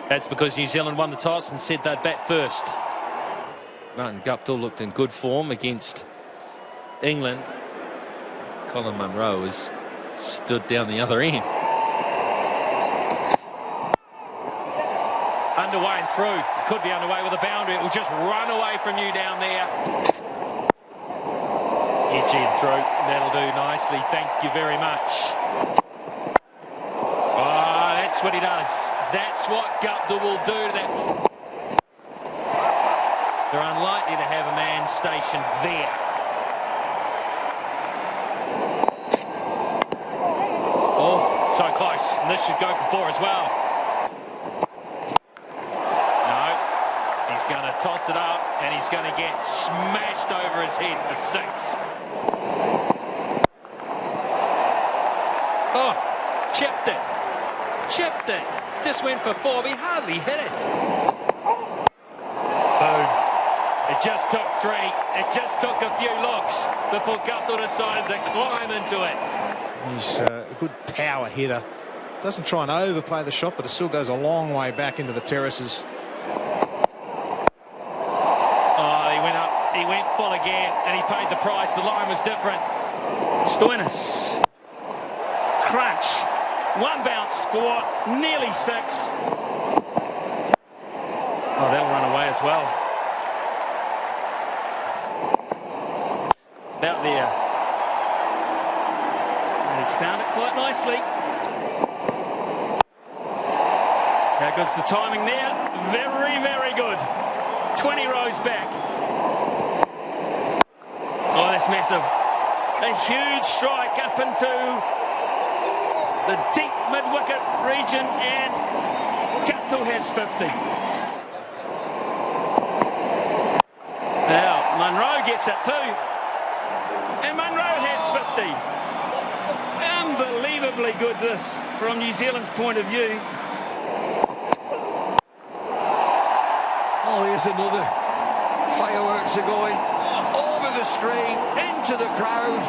That's because New Zealand won the toss and said they'd bat first. Martin Guptill looked in good form against England. Colin Munro has stood down the other end. Underway and through. It could be underway with a boundary. It will just run away from you down there. Edgy and through. That'll do nicely. Thank you very much. Oh, that's what he does. That's what Guptill will do to that. They're unlikely to have a man stationed there. Oh, so close. And this should go for 4 as well. No. He's going to toss it up and he's going to get smashed over his head for 6. Oh, chipped it. Chipped it. Just went for 4, but he hardly hit it. Boom. It just took 3. It just took a few looks before Guptill decided to climb into it. He's a good power hitter. Doesn't try and overplay the shot, but it still goes a long way back into the terraces. Oh, he went up. He went full again, and he paid the price. The line was different. Stoinis. Crunch. 1 bounce for nearly 6. Oh, that'll run away as well. About there. And he's found it quite nicely. How good's the timing there? Very, very good. 20 rows back. Oh, that's massive. A huge strike up into the deep mid-wicket region, and Guptill has 50. Now, Munro gets it too. And Munro has 50. Unbelievably good this from New Zealand's point of view. Oh, here's another. Fireworks are going over the screen, into the crowd.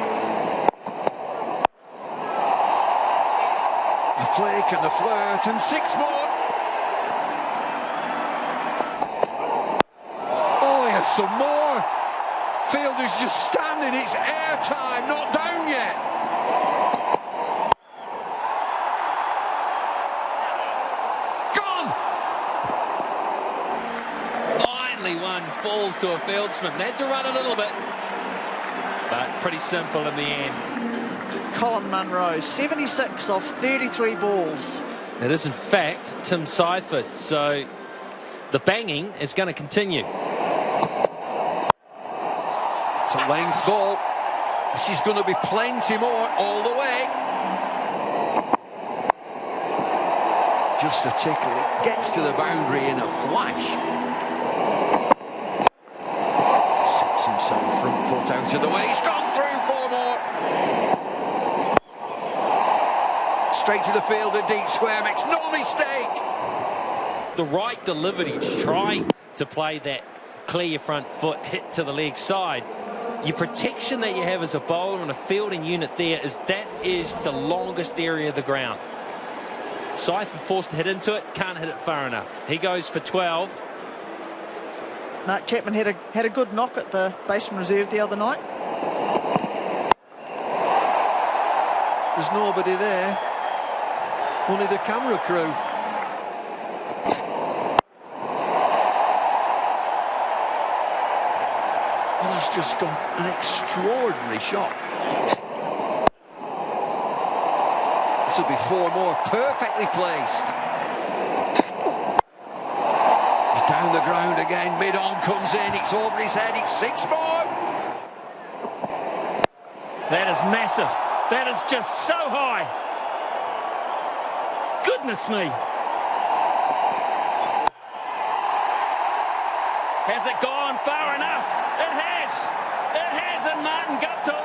A flick and a flirt and 6 more. Oh, he has some more. Fielder's just standing. It's air time, not down yet. Gone. Finally one falls to a fieldsman. They had to run a little bit, but pretty simple in the end. Colin Munro, 76 off 33 balls. It is in fact Tim Seifert, so the banging is going to continue. It's a length ball. This is going to be plenty more all the way. Just a tickle. It gets to the boundary in a flash. Sets himself front foot out of the way. He's gone through 4 more. Straight to the field, a deep square, makes no mistake. The right delivery to try to play that clear your front foot, hit to the leg side. Your protection that you have as a bowler and a fielding unit there is the longest area of the ground. Seifert forced to hit into it, can't hit it far enough. He goes for 12. Mark Chapman had a good knock at the baseman reserve the other night. There's nobody there. Only the camera crew. Well, that's just got an extraordinary shot. This will be 4 more, perfectly placed. He's down the ground again, mid-on comes in, it's over his head, it's 6 more. That is massive. That is just so high. Goodness me. Has it gone far enough? It has. It has, and Martin Guptill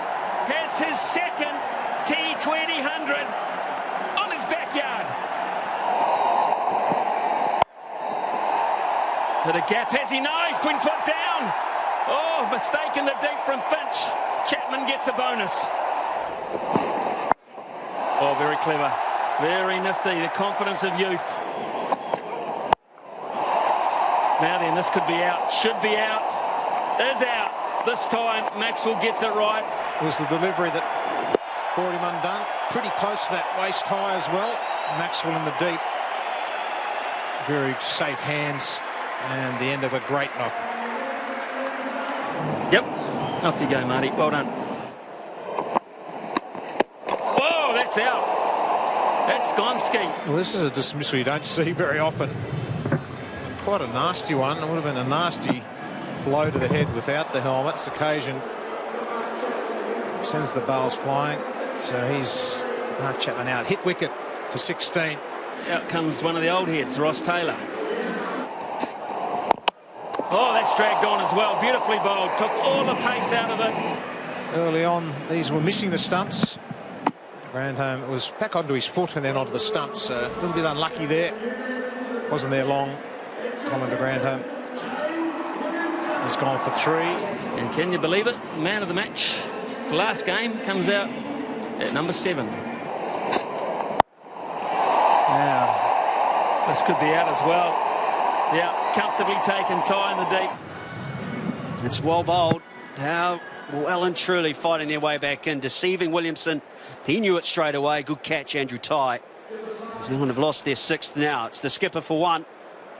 has his second T20 100 on his backyard. But a gap, has he? No, he's been put down. Oh, mistake in the deep from Finch. Chapman gets a bonus. Oh, very clever. Very nifty, the confidence of youth. Now then, this could be out. Should be out. Is out. This time, Maxwell gets it right. It was the delivery that brought him undone. Pretty close to that waist high as well. Maxwell in the deep. Very safe hands. And the end of a great knock. Yep. Off you go, Marty. Well done. Whoa, that's out. That's Gonski. Well, this is a dismissal you don't see very often. Quite a nasty one. It would have been a nasty blow to the head without the helmet. This occasion sends the bowls flying. So he's Mark Chapman out. Hit wicket for 16. Out comes one of the old heads, Ross Taylor. Oh, that's dragged on as well. Beautifully bowled. Took all the pace out of it. Early on, these were missing the stumps. Grandhome was back onto his foot and then onto the stumps. A little bit unlucky there. Wasn't there long. Colin de Grandhome. He's gone for 3. And can you believe it? Man of the match. The last game comes out at number 7. Now, this could be out as well. Yeah, comfortably taken, tie in the deep. It's well bowled. How well and truly fighting their way back in, deceiving Williamson. He knew it straight away. Good catch, Andrew Tye. New Zealand have lost their 6th now. It's the skipper for 1,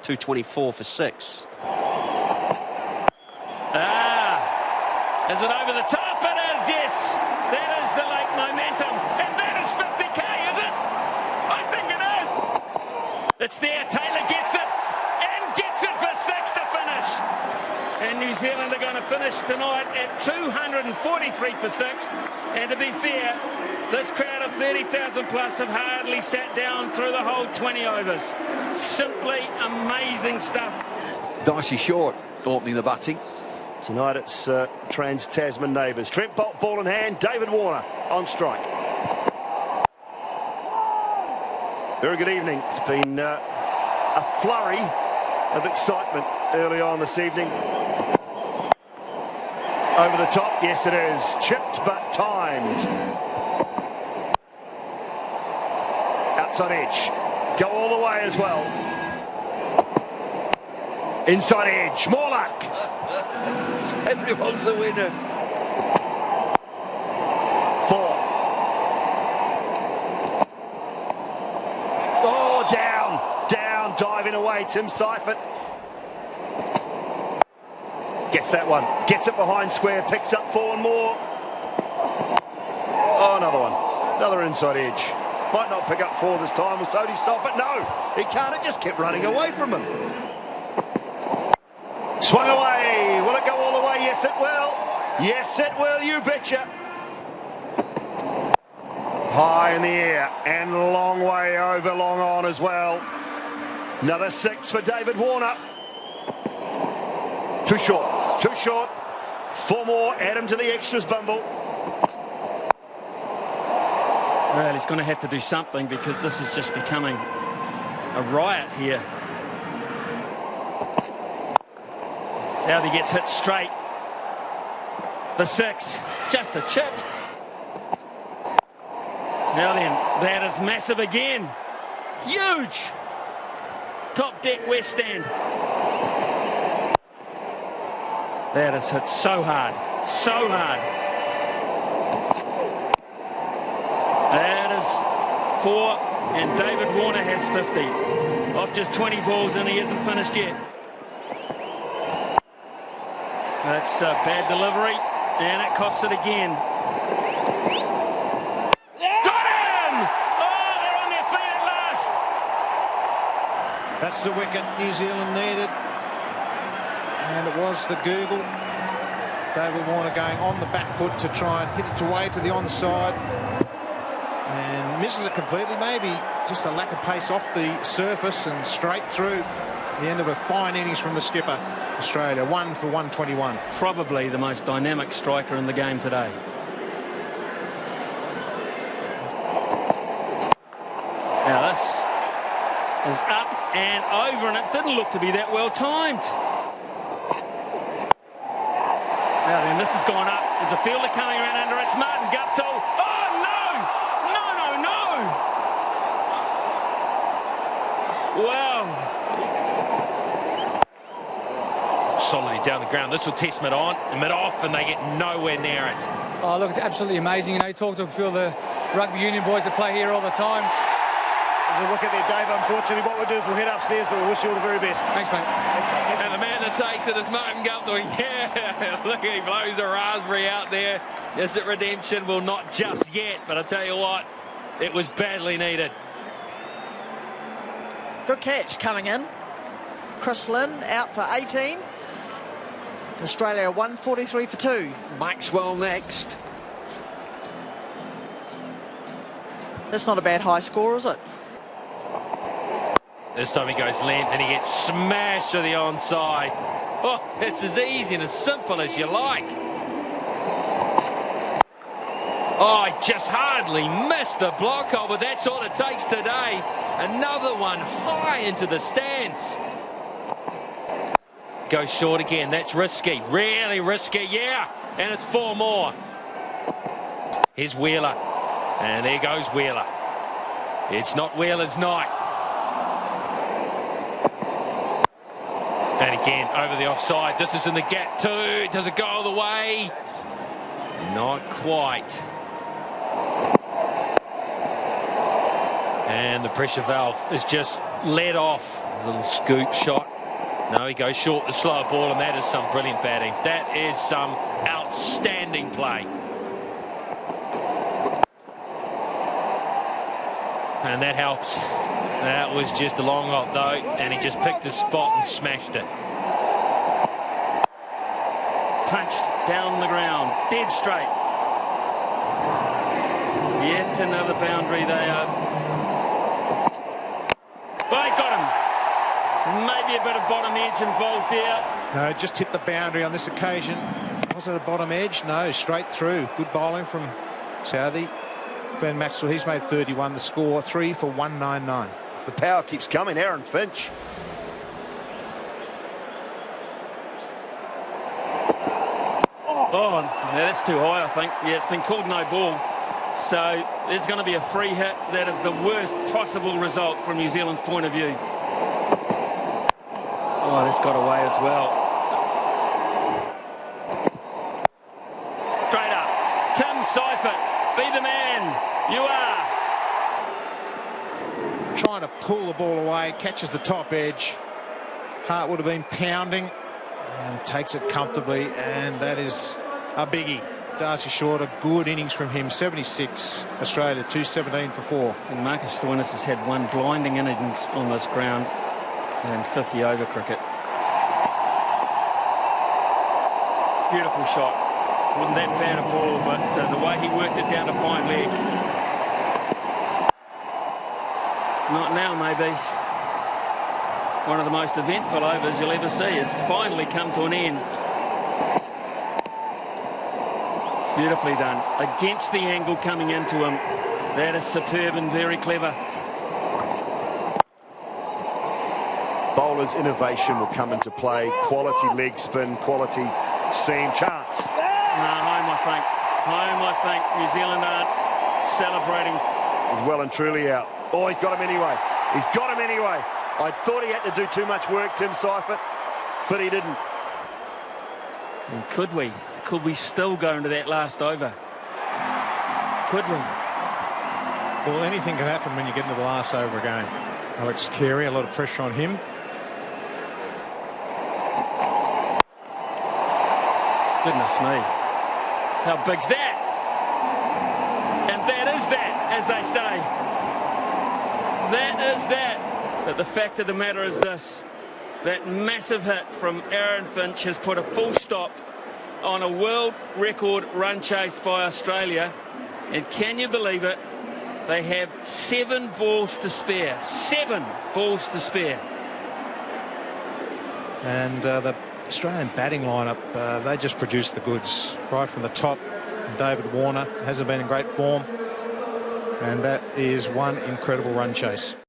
224 for 6. Is it over the top? It is, yes. That is the late momentum. And that is 50k, is it? I think it is. It's there. Taylor gets it. And gets it for 6 to finish. And New Zealand are going to finish tonight at 243 for 6. And to be fair, this crowd of 30,000 plus have hardly sat down through the whole 20 overs. Simply amazing stuff. Dicey Short opening the batting. Tonight it's Trans-Tasman neighbours. Trent Bolt, ball in hand. David Warner on strike. Very good evening. It's been a flurry of excitement early on this evening. Over the top, yes it is. Chipped but timed. Outside edge. Go all the way as well. Inside edge. More luck. Everyone's a winner. 4. Oh, down, diving away, Tim Seifert. Gets that one, gets it behind square, picks up 4 and more. Oh, another one, another inside edge. Might not pick up 4 this time, with Sodhi stop, but no, he can't, it just kept running away from him. Swung away, will it go all the way? Yes, it will. Yes, it will, you betcha. High in the air and long way over, long on as well. Another 6 for David Warner. Too short. 4 more, add him to the extras, Bumble. Well, he's going to have to do something because this is just becoming a riot here. Southey gets hit straight. For 6, just a chip. Now then, that is massive again. Huge. Top deck West Stand. That is hit so hard. So hard. That is 4, and David Warner has 50. Off just 20 balls, and he isn't finished yet. That's a bad delivery, and it coughs it again. Got him! Oh, they're on their feet at last. That's the wicket New Zealand needed. And it was the Google. David Warner going on the back foot to try and hit it away to the onside. And misses it completely. Maybe just a lack of pace off the surface and straight through. The end of a fine innings from the skipper. Australia 1 for 121. Probably the most dynamic striker in the game today. Now this is up and over, and it didn't look to be that well timed. Now then, this has gone up. There's a fielder coming around under it. It's Martin Guptill. Oh no! No! Wow. solidly down the ground. This will test mid-on and mid-off, and they get nowhere near it. Oh, look, it's absolutely amazing. You know, you talk to a few of the rugby union boys that play here all the time. As a look at there, Dave, unfortunately, what we'll do is we'll head upstairs, but we wish you all the very best. Thanks, mate. And the man that takes it is Martin Guthrie. Yeah, look, he blows a raspberry out there. Is it redemption? Well, not just yet, but I tell you what, it was badly needed. Good catch coming in. Chris Lynn out for 18. Australia 143 for 2. Maxwell next. That's not a bad high score, is it? This time he goes length and he gets smashed to the onside. Oh, it's as easy and as simple as you like. Oh, he just hardly missed the block hole, but that's all it takes today. Another one high into the stands. Goes short again. That's risky. Really risky, yeah. And it's 4 more. Here's Wheeler. And there goes Wheeler. It's not Wheeler's night. And again, over the offside. This is in the gap too. Does it go all the way? Not quite. And the pressure valve is just let off. A little scoop shot. No, he goes short the slower ball, and that is some brilliant batting. That is some outstanding play. And that helps. That was just a long hop though, and he just picked his spot and smashed it. Punched down the ground, dead straight. Yet another boundary they are. Well, he got him. Maybe a bit of bottom edge involved there. No, just hit the boundary on this occasion. Was it a bottom edge? No, straight through. Good bowling from Southey. Glenn Maxwell, he's made 31. The score 3 for 199. The power keeps coming. Aaron Finch. Oh, no, that's too high, I think. Yeah, it's been called no ball. So there's going to be a free hit. That is the worst possible result from New Zealand's point of view. Oh, that's got away as well. Straight up. Tim Seifert, be the man. You are. Trying to pull the ball away, catches the top edge. Hart would have been pounding and takes it comfortably, and that is a biggie. Darcy Short, a good innings from him. 76, Australia 217 for 4. And Marcus Stoinis has had one blinding innings on this ground and 50 over cricket. Beautiful shot. Wasn't that bad a ball, but the way he worked it down to fine leg. Not now, maybe. One of the most eventful overs you'll ever see has finally come to an end. Beautifully done. Against the angle coming into him. That is superb and very clever. Bowler's innovation will come into play. Quality leg spin, quality seam. Chance. No, home, I think. Home, I think. New Zealand aren't celebrating. He's well and truly out. Oh, he's got him anyway. He's got him anyway. I thought he had to do too much work, Tim Seifert, but he didn't. And could we? Could we still go into that last over? Could we? Well, anything can happen when you get into the last over again. Alex Carey, a lot of pressure on him. Goodness me. How big's that? And that is that, as they say. That is that. But the fact of the matter is this. That massive hit from Aaron Finch has put a full stop on a world record run chase by Australia. And can you believe it? They have 7 balls to spare. 7 balls to spare. And the Australian batting lineup, they just produced the goods right from the top. David Warner hasn't been in great form. And that is one incredible run chase.